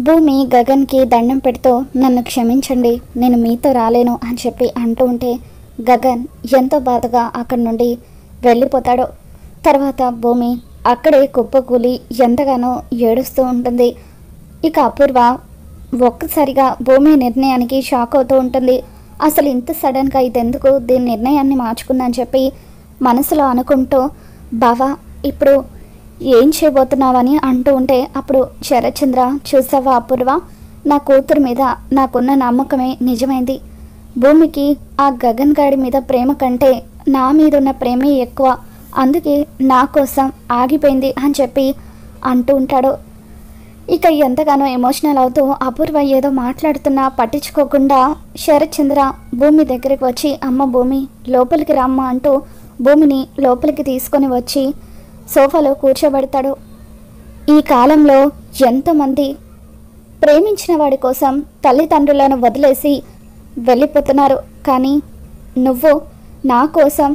భూమి గగన్కి దండం పెడుతూ నన్ను క్షమించండి, నేను మీతో రాలేను అని చెప్పి అంటూ ఉంటే గగన్ ఎంతో బాధగా అక్కడి నుండి వెళ్ళిపోతాడు. తర్వాత భూమి అక్కడే కుప్పకూలి ఎంతగానో ఏడుస్తూ ఉంటుంది. ఇక అపూర్వ ఒక్కసారిగా భూమి నిర్ణయానికి షాక్ అవుతూ ఉంటుంది. అసలు ఇంత సడన్గా ఇదెందుకు, దీని నిర్ణయాన్ని మార్చుకుందని చెప్పి మనసులో అనుకుంటూ బావా ఇప్పుడు ఏం చేయబోతున్నావని అంటూ ఉంటే అప్పుడు శరత్చంద్ర, చూసావా అపూర్వ, నా కూతురు మీద నాకున్న నమ్మకమే నిజమైంది. భూమికి ఆ గగన్ గాడి మీద ప్రేమ కంటే నా మీద ఉన్న ప్రేమే ఎక్కువ, అందుకే నా కోసం ఆగిపోయింది అని చెప్పి అంటూ ఉంటాడు. ఇక ఎంతగానో ఎమోషనల్ అవుతూ అపూర్వ ఏదో మాట్లాడుతున్నా పట్టించుకోకుండా శరత్చంద్ర భూమి దగ్గరికి వచ్చి అమ్మ భూమి లోపలికి రమ్మ అంటూ భూమిని లోపలికి తీసుకొని వచ్చి సోఫాలో కూర్చోబెడతాడు. ఈ కాలంలో ఎంతోమంది ప్రేమించిన వాడి కోసం తల్లిదండ్రులను వదిలేసి వెళ్ళిపోతున్నారు, కానీ నువ్వు నా కోసం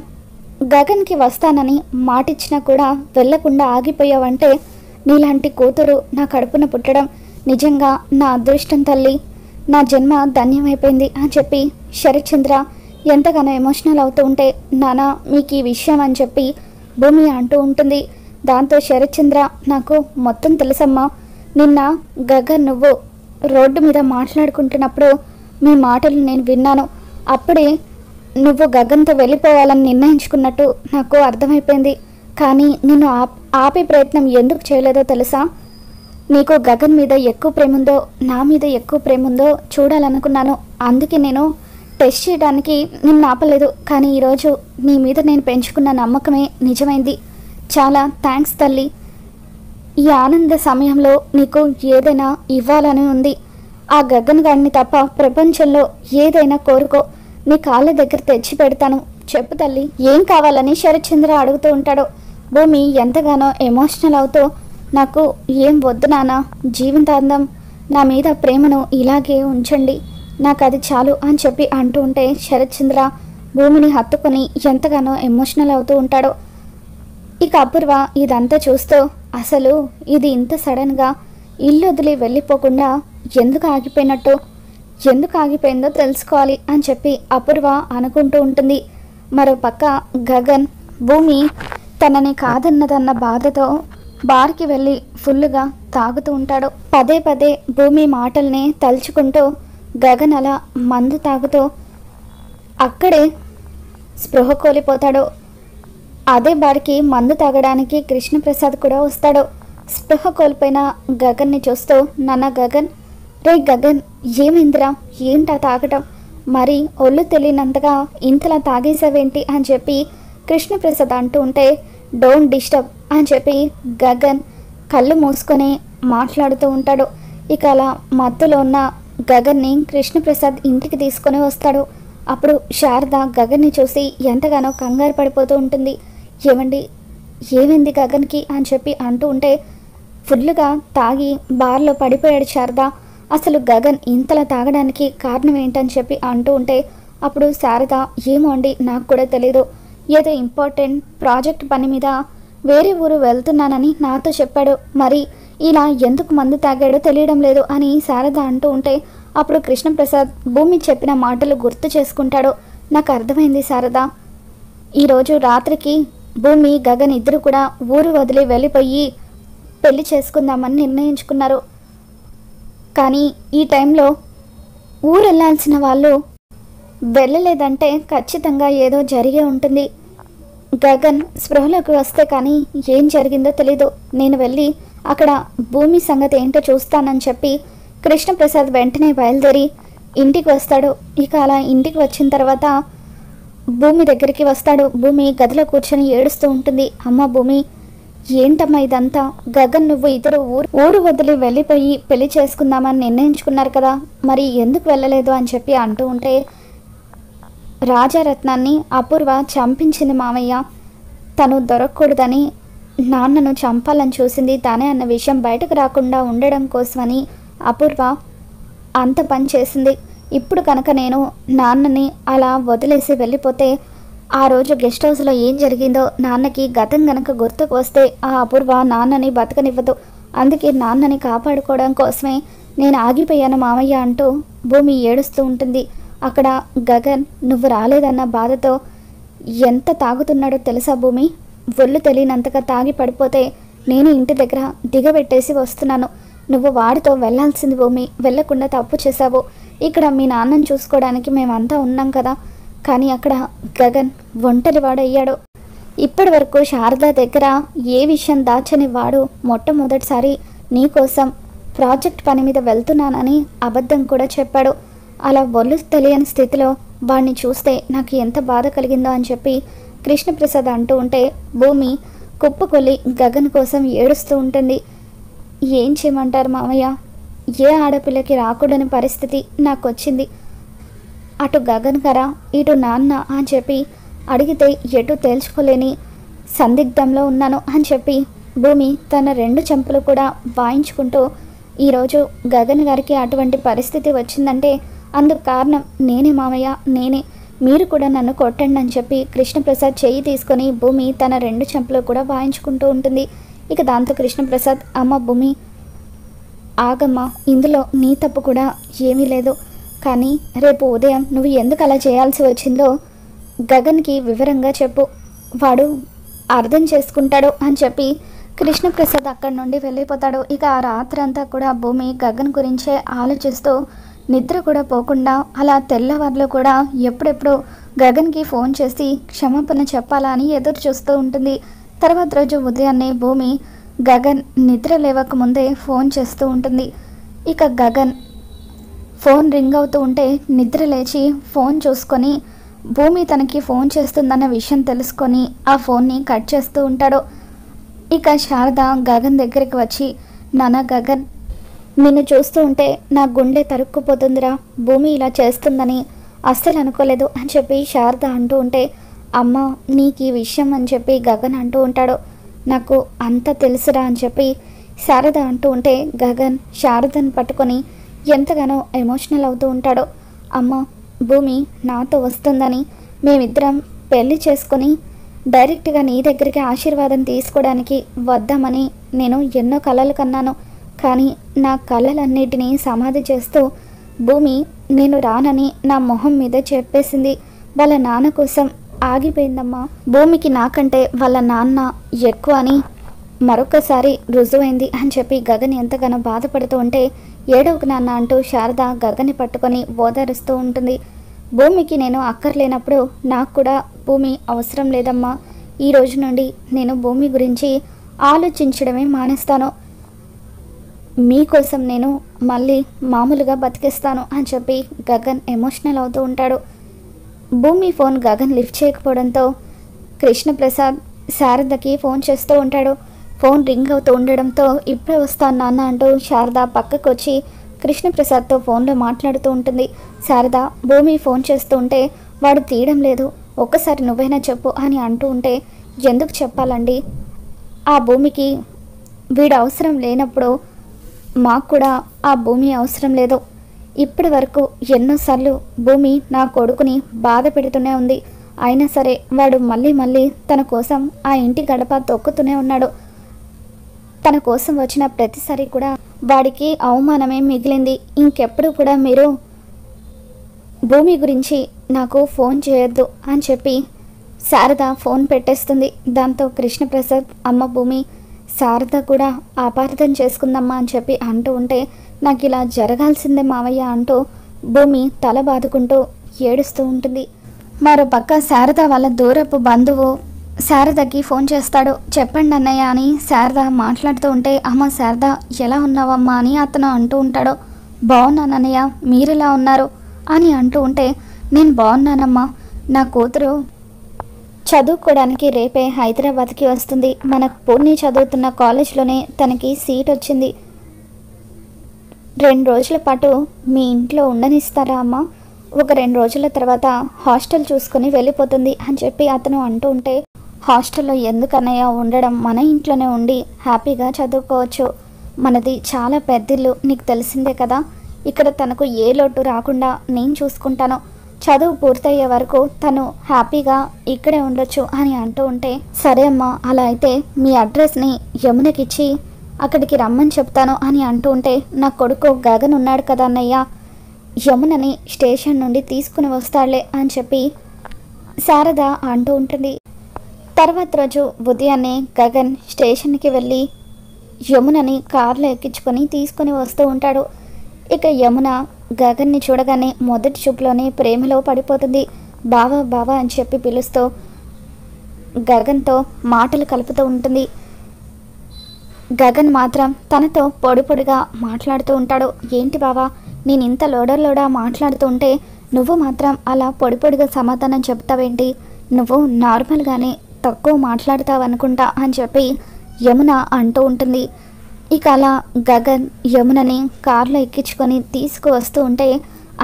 గగన్కి వస్తానని మాటిచ్చినా కూడా వెళ్ళకుండా ఆగిపోయావంటే నీలాంటి కూతురు నా కడుపున పుట్టడం నిజంగా నా అదృష్టం తల్లి, నా జన్మ ధన్యమైపోయింది అని చెప్పి శరత్చంద్ర ఎంతగానో ఎమోషనల్ అవుతూ ఉంటే నానా మీకు ఈ విషయం అని చెప్పి భూమి అంటూ ఉంటుంది. దాంతో శరత్చంద్ర, నాకు మొత్తం తెలుసమ్మా, నిన్న గగన్ నువ్వు రోడ్డు మీద మాట్లాడుకుంటున్నప్పుడు మీ మాటలు నేను విన్నాను. అప్పుడే నువ్వు గగన్తో వెళ్ళిపోవాలని నిర్ణయించుకున్నట్టు నాకు అర్థమైపోయింది. కానీ నిన్ను ఆపే ప్రయత్నం ఎందుకు చేయలేదో తెలుసా? నీకు గగన్ మీద ఎక్కువ ప్రేమ ఉందో నా మీద ఎక్కువ ప్రేమ ఉందో చూడాలనుకున్నాను, అందుకే నేను టెస్ట్ చేయడానికి నిన్ను ఆపలేదు. కానీ ఈరోజు నీ మీద నేను పెంచుకున్న నమ్మకమే నిజమైంది. చాలా థ్యాంక్స్ తల్లి. ఈ ఆనంద సమయంలో నీకు ఏదైనా ఇవ్వాలని ఉంది. ఆ గగన్ గారిని తప్ప ప్రపంచంలో ఏదైనా కోరుకో, నీ కాళ్ళ దగ్గర తెచ్చి పెడతాను, చెప్పు తల్లి ఏం కావాలని శరత్చంద్ర అడుగుతూ ఉంటాడు. భూమి ఎంతగానో ఎమోషనల్ అవుతూ నాకు ఏం వద్దు నాన్న, జీవితాంతం నా మీద ప్రేమను ఇలాగే ఉంచండి, నాకు అది చాలు అని చెప్పి అంటూ ఉంటే శరత్చంద్ర భూమిని హత్తుకొని ఎంతగానో ఎమోషనల్ అవుతూ ఉంటాడు. ఇక అపూర్వ ఇదంతా చూస్తూ అసలు ఇది ఇంత సడన్గా ఇల్లు వదిలి వెళ్ళిపోకుండా ఎందుకు ఆగిపోయినట్టు, ఎందుకు ఆగిపోయిందో తెలుసుకోవాలి అని చెప్పి అపూర్వ అనుకుంటూ ఉంటుంది. మరోపక్క గగన్ భూమి తనని కాదన్నదన్న బాధతో బార్కి వెళ్ళి ఫుల్లుగా తాగుతూ ఉంటాడు. పదే పదే భూమి మాటల్ని తలుచుకుంటూ గగన్ అలా మందు తాగుతూ అక్కడే స్పృహ కోల్పోతాడు. అదే బార్కి మందు తాగడానికి కృష్ణప్రసాద్ కూడా వస్తాడు. స్పృహ కోల్పోయిన గగన్ని చూస్తూ నాన్న గగన్, రే గగన్ ఏమైందిరా, ఏంటా తాగటం, మరి ఒళ్ళు తెలియనంతగా ఇంతలా తాగేసావేంటి అని చెప్పి కృష్ణప్రసాద్ అంటూ ఉంటే డోంట్ డిస్టర్బ్ అని చెప్పి గగన్ కళ్ళు మూసుకొని మాట్లాడుతూ ఉంటాడు. ఇక అలా మత్తులో ఉన్న గగన్ని కృష్ణప్రసాద్ ఇంటికి తీసుకొని వస్తాడు. అప్పుడు శారద గగన్ని చూసి ఎంతగానో కంగారు పడిపోతూ ఉంటుంది. ఏమండి ఏమైంది గగన్కి అని చెప్పి అంటూ ఉంటే ఫుల్గా తాగి బార్లో పడిపోయాడు శారద, అసలు గగన్ ఇంతలా తాగడానికి కారణం ఏంటని చెప్పి అంటూ ఉంటే అప్పుడు శారద, ఏమో అండి నాకు కూడా తెలీదు, ఏదో ఇంపార్టెంట్ ప్రాజెక్ట్ పని మీద వేరే ఊరు వెళ్తున్నానని నాతో చెప్పాడు, మరి ఇలా ఎందుకు మందు తాగాడో తెలియడం లేదు అని శారద అంటూ ఉంటే అప్పుడు కృష్ణప్రసాద్ భూమి చెప్పిన మాటలు గుర్తు చేసుకుంటాడు. నాకు అర్థమైంది శారద, ఈరోజు రాత్రికి భూమి గగన్ ఇద్దరు కూడా ఊరు వదిలి వెళ్ళిపోయి పెళ్లి చేసుకుందామని నిర్ణయించుకున్నారు. కానీ ఈ టైంలో ఊరు వెళ్ళాల్సిన వాళ్ళు వెళ్ళలేదంటే ఖచ్చితంగా ఏదో జరిగే ఉంటుంది. గగన్ స్పృహలోకి వస్తే కానీ ఏం జరిగిందో తెలీదు, నేను వెళ్ళి అక్కడ భూమి సంగతి ఏంటో చూస్తానని చెప్పి కృష్ణప్రసాద్ వెంటనే బయలుదేరి ఇంటికి వస్తాడు. ఇక అలా ఇంటికి వచ్చిన తర్వాత భూమి దగ్గరికి వస్తాడు. భూమి గదిలో కూర్చొని ఏడుస్తూ ఉంటుంది. అమ్మ భూమి, ఏంటమ్మా ఇదంతా, గగన్ నువ్వు ఇద్దరు ఊరు వదిలి వెళ్ళిపోయి పెళ్లి చేసుకుందామని నిర్ణయించుకున్నారు కదా, మరి ఎందుకు వెళ్ళలేదు అని చెప్పి అంటూ ఉంటే రాజారత్నాన్ని అపూర్వ చంపించింది మామయ్య, తను దొరకకూడదని నాన్నను చంపాలని చూసింది తానే అన్న విషయం బయటకు రాకుండా ఉండడం కోసమని అపూర్వ అంత పని చేసింది. ఇప్పుడు కనుక నేను నాన్నని అలా వదిలేసి వెళ్ళిపోతే ఆ రోజు గెస్ట్ హౌస్లో ఏం జరిగిందో నాన్నకి గతం గనక గుర్తుకు వస్తే ఆ అపూర్వ నాన్నని బతకనివ్వదు, అందుకే నాన్నని కాపాడుకోవడం కోసమే నేను ఆగిపోయాను మామయ్య అంటూ భూమి ఏడుస్తూ ఉంటుంది. అక్కడ గగన్ నువ్వు రాలేదన్న బాధతో ఎంత తాగుతున్నాడో తెలుసా భూమి? ఒళ్ళు తెలియనంతగా తాగి పడిపోతే నేను ఇంటి దగ్గర దిగబెట్టేసి వస్తున్నాను. నువ్వు వాడితో వెళ్ళాల్సింది భూమి, వెళ్ళకుండా తప్పు చేశావు. ఇక్కడ మీ నాన్నని చూసుకోవడానికి మేమంతా ఉన్నాం కదా, కానీ అక్కడ గగన్ ఒంటరివాడయ్యాడు. ఇప్పటి వరకు శారద దగ్గర ఏ విషయం దాచని వాడు మొట్టమొదటిసారి నీకోసం ప్రాజెక్ట్ పని మీద వెళ్తున్నానని అబద్ధం కూడా చెప్పాడు. అలా ఒళ్ళు తెలియని స్థితిలో వాడిని చూస్తే నాకు ఎంత బాధ కలిగిందో అని చెప్పి కృష్ణప్రసాద్ అంటూ ఉంటే భూమి కుప్పకొల్లి గగన్ కోసం ఏడుస్తూ ఉంటుంది. ఏం చేయమంటారు మామయ్య, ఏ ఆడపిల్లకి రాకూడని పరిస్థితి నాకు వచ్చింది. అటు గగన్ కరా ఇటు నాన్న అని చెప్పి అడిగితే ఎటు తేల్చుకోలేని సందిగ్ధంలో ఉన్నాను అని చెప్పి భూమి తన 2 చెంపలు కూడా వాయించుకుంటూ ఈరోజు గగన్ గారికి అటువంటి పరిస్థితి వచ్చిందంటే అందుకు కారణం నేనే మామయ్య, నేనే, మీరు కూడా నన్ను కొట్టండి అని చెప్పి కృష్ణప్రసాద్ చెయ్యి తీసుకొని భూమి తన 2 చెంపలు కూడా వాయించుకుంటూ ఉంటుంది. ఇక దాంతో కృష్ణప్రసాద్ అమ్మ భూమి ఆగమ్మ, ఇందులో నీ తప్పు కూడా ఏమీ లేదు, కానీ రేపు ఉదయం నువ్వు ఎందుకు అలా చేయాల్సి వచ్చిందో గగన్కి వివరంగా చెప్పు, వాడు అర్థం చేసుకుంటాడు అని చెప్పి కృష్ణప్రసాద్ అక్కడి నుండి వెళ్ళిపోతాడు. ఇక ఆ రాత్రంతా కూడా భూమి గగన్ గురించే ఆలోచిస్తూ నిద్ర కూడా పోకుండా అలా తెల్లవారులో కూడా ఎప్పుడెప్పుడు గగన్కి ఫోన్ చేసి క్షమాపణ చెప్పాలా అని ఎదురు చూస్తూ ఉంటుంది. తర్వాత రోజు ఉదయాన్నే భూమి గగన్ నిద్ర లేవక ముందే ఫోన్ చేస్తూ ఉంటుంది. ఇక గగన్ ఫోన్ రింగ్ అవుతూ ఉంటే నిద్ర లేచి ఫోన్ చూసుకొని భూమి తనకి ఫోన్ చేస్తుందన్న విషయం తెలుసుకొని ఆ ఫోన్ని కట్ చేస్తూ ఉంటాడు. ఇక శారద గగన్ దగ్గరికి వచ్చి, నాన్న గగన్, నిన్ను చూస్తూ ఉంటే నా గుండె తరుక్కుపోతుందిరా, భూమి ఇలా చేస్తుందని అస్సలు అనుకోలేదు అని చెప్పి శారద అంటూ ఉంటే, అమ్మ నీకు ఈ విషయం అని చెప్పి గగన్ అంటూ ఉంటాడు. నాకు అంత తెలుసురా అని చెప్పి శారద అంటూ ఉంటే గగన్ శారదను పట్టుకొని ఎంతగానో ఎమోషనల్ అవుతూ ఉంటాడు. అమ్మ భూమి నాతో వస్తుందని, మేమిద్దరం పెళ్లి చేసుకొని డైరెక్ట్గా నీ దగ్గరికి ఆశీర్వాదం తీసుకోవడానికి వద్దామని నేను ఎన్నో కలలు కన్నాను, కానీ నా కలలన్నిటినీ సమాధి చేస్తూ భూమి నేను రానని నా మొహం మీద చెప్పేసింది. వాళ్ళ నాన్న కోసం ఆగిపోయిందమ్మా. భూమికి నాకంటే వాళ్ళ నాన్న ఎక్కువ అని మరొకసారి రుజువైంది అని చెప్పి గగన్ ఎంతగానో బాధపడుతూ ఉంటే, ఏడవకు నాన్న అంటూ శారద గగన్ని పట్టుకొని ఓదారుస్తూ ఉంటుంది. భూమికి నేను అక్కర్లేనప్పుడు నాకు కూడా భూమి అవసరం లేదమ్మా. ఈ రోజు నుండి నేను భూమి గురించి ఆలోచించడమే మానేస్తాను, మీకోసం నేను మళ్ళీ మామూలుగా బతికేస్తాను అని చెప్పి గగన్ ఎమోషనల్ అవుతూ ఉంటాడు. భూమి ఫోన్ గగన్ లిఫ్ట్ చేయకపోవడంతో కృష్ణప్రసాద్ శారదకి ఫోన్ చేస్తూ ఉంటాడు. ఫోన్ రింగ్ అవుతూ ఉండడంతో ఇప్పుడే వస్తాను నాన్న అంటూ శారద పక్కకు వచ్చి కృష్ణప్రసాద్తో ఫోన్లో మాట్లాడుతూ ఉంటుంది. శారద భూమి ఫోన్ చేస్తూ ఉంటే వాడు తీయడం లేదు, ఒక్కసారి నువ్వైనా చెప్పు అని అంటూ ఉంటే, ఎందుకు చెప్పాలండి, ఆ భూమికి వీడు అవసరం లేనప్పుడు మాకు కూడా ఆ భూమి అవసరం లేదు. ఇప్పటి వరకు ఎన్నోసార్లు భూమి నా కొడుకుని బాధ పెడుతూనే ఉంది, అయినా సరే వాడు మళ్ళీ మళ్ళీ తన కోసం ఆ ఇంటి గడప తొక్కుతూనే ఉన్నాడు. తన కోసం వచ్చిన ప్రతిసారి కూడా వాడికి అవమానమే మిగిలింది. ఇంకెప్పుడు కూడా మీరు భూమి గురించి నాకు ఫోన్ చేయొద్దు అని చెప్పి శారద ఫోన్ పెట్టేస్తుంది. దాంతో కృష్ణప్రసాద్ అమ్మ భూమి శారద కూడా అపార్థం చేసుకుందమ్మా అని చెప్పి అంటూ ఉంటే, నాకు ఇలా జరగాల్సిందే మావయ్య అంటూ భూమి తల బాదుకుంటూ ఏడుస్తూ ఉంటుంది. మరో పక్క శారద వాళ్ళ దూరపు బంధువు శారదకి ఫోన్ చేస్తాడు. చెప్పండి అన్నయ్య అని శారద మాట్లాడుతూ ఉంటే, అమ్మ శారద ఎలా ఉన్నావమ్మా అని అతను అంటూ ఉంటాడు. బాగున్నాను అన్నయ్య, మీరెలా ఉన్నారు అని అంటూ ఉంటే, నేను బాగున్నానమ్మా, నా కూతురు చదువుకోవడానికి రేపే హైదరాబాద్కి వస్తుంది, మన పూర్ణి చదువుతున్న కాలేజ్లోనే తనకి సీట్ వచ్చింది, 2 రోజుల పాటు మీ ఇంట్లో ఉండనిస్తారా అమ్మ, ఒక 2 రోజుల తర్వాత హాస్టల్ చూసుకొని వెళ్ళిపోతుంది అని చెప్పి అతను అంటూ ఉంటే, హాస్టల్లో ఎందుకన్నయ్య ఉండడం, మన ఇంట్లోనే ఉండి హ్యాపీగా చదువుకోవచ్చు, మనది చాలా పెద్దిల్లు నీకు తెలిసిందే కదా, ఇక్కడ తనకు ఏ లోటు రాకుండా నేను చూసుకుంటాను, చదువు పూర్తయ్యే వరకు తను హ్యాపీగా ఇక్కడే ఉండొచ్చు అని అంటూ ఉంటే, సరే అమ్మా అలా అయితే మీ అడ్రస్ని యమునకిచ్చి అక్కడికి రమ్మని చెప్తాను అని అంటూ ఉంటే, నా కొడుకు గగన్ ఉన్నాడు కదా అన్నయ్య, యమునని స్టేషన్ నుండి తీసుకుని వస్తాడులే అని చెప్పి శారద అంటూ ఉంటుంది. తర్వాత రోజు ఉదయాన్నే గగన్ స్టేషన్కి వెళ్ళి యమునని కారులో ఎక్కించుకొని తీసుకొని వస్తూ ఉంటాడు. ఇక యమున గగన్ని చూడగానే మొదటి చూపులోనే ప్రేమలో పడిపోతుంది. బావా బావా అని చెప్పి పిలుస్తూ గగన్తో మాటలు కలుపుతూ ఉంటుంది. గగన్ మాత్రం తనతో పొడి పొడిగా మాట్లాడుతూ ఉంటాడు. ఏంటి బావా, నేను ఇంత లోడా మాట్లాడుతూ ఉంటే నువ్వు మాత్రం అలా పొడి పొడిగా సమాధానం చెప్తావేంటి, నువ్వు నార్మల్గానే తక్కువ మాట్లాడతావు అనుకుంటా అని చెప్పి యమున అంటూ ఉంటుంది. ఇక అలా గగన్ యమునని కారులో ఎక్కించుకొని తీసుకువస్తూ ఉంటే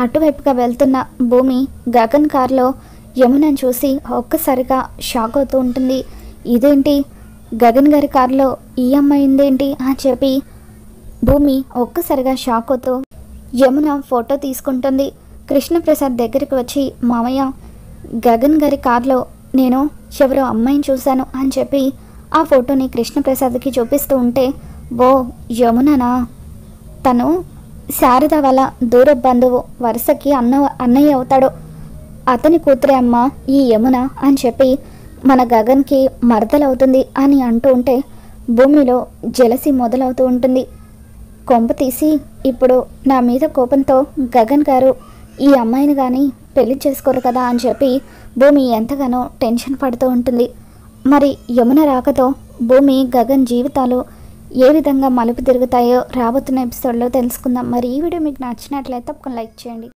అటువైపుగా వెళ్తున్న భూమి గగన్ కారులో యమునని చూసి ఒక్కసారిగా షాక్ అవుతూ ఉంటుంది. ఇదేంటి, గగన్ గారి కారులో ఈ అమ్మాయి ఉందేంటి అని చెప్పి భూమి ఒక్కసారిగా షాక్ అవుతూ యమున ఫోటో తీసుకుంటుంది. కృష్ణప్రసాద్ దగ్గరికి వచ్చి, మామయ్య, గగన్ గారి కారులో నేను ఎవరో అమ్మాయిని చూశాను అని చెప్పి ఆ ఫోటోని కృష్ణప్రసాద్కి చూపిస్తూ ఉంటే, ఓ యముననా, తను శారద వాళ్ళ దూర బంధువు, వరుసకి అన్నయ్య అవుతాడు, అతని కూతురే అమ్మ ఈ యమున అని చెప్పి మన గగన్కి మరదలవుతుంది అని అంటూ ఉంటే భూమిలో జలసి మొదలవుతూ ఉంటుంది. కొంప తీసి ఇప్పుడు నా మీద కోపంతో గగన్ గారు ఈ అమ్మాయిని కానీ పెళ్లి చేసుకోరు కదా అని చెప్పి భూమి ఎంతగానో టెన్షన్ పడుతూ ఉంటుంది. మరి యమున రాకతో భూమి గగన్ జీవితాలు ఏ విధంగా మలుపు తిరుగుతాయో రాబోతున్న ఎపిసోడ్లో తెలుసుకుందాం. మరి ఈ వీడియో మీకు నచ్చినట్లయితే ఒక లైక్ చేయండి.